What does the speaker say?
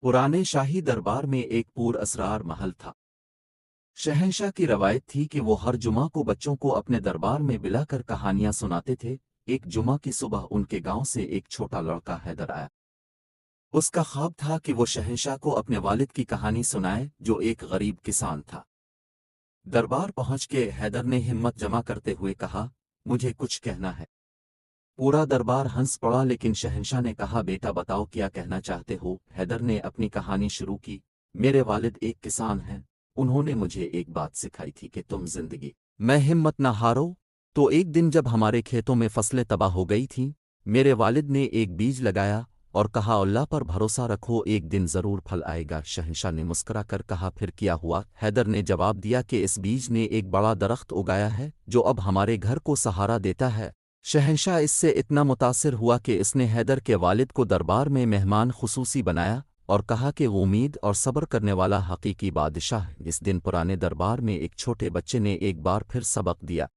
पुराने शाही दरबार में एक पुर असरार महल था। शहंशाह की रवायत थी कि वो हर जुमा को बच्चों को अपने दरबार में बुलाकर कहानियां सुनाते थे। एक जुमा की सुबह उनके गांव से एक छोटा लड़का हैदर आया। उसका ख्वाब था कि वो शहंशाह को अपने वालिद की कहानी सुनाए, जो एक गरीब किसान था। दरबार पहुंच के हैदर ने हिम्मत जमा करते हुए कहा, मुझे कुछ कहना है। पूरा दरबार हंस पड़ा, लेकिन शहंशाह ने कहा, बेटा बताओ क्या कहना चाहते हो। हैदर ने अपनी कहानी शुरू की। मेरे वालिद एक किसान हैं। उन्होंने मुझे एक बात सिखाई थी कि तुम जिंदगी में हिम्मत न हारो। तो एक दिन जब हमारे खेतों में फसलें तबाह हो गई थीं, मेरे वालिद ने एक बीज लगाया और कहा, अल्लाह पर भरोसा रखो, एक दिन ज़रूर फल आएगा। शहंशाह ने मुस्कुरा कर कहा, फिर क्या हुआ? हैदर ने जवाब दिया कि इस बीज ने एक बड़ा दरख्त उगाया है, जो अब हमारे घर को सहारा देता है। शहंशाह इससे इतना मुतासिर हुआ कि इसने हैदर के वालिद को दरबार में मेहमान खुसूसी बनाया और कहा कि वो उम्मीद और सब्र करने वाला हकीकी बादशाह है। इस दिन पुराने दरबार में एक छोटे बच्चे ने एक बार फिर सबक दिया।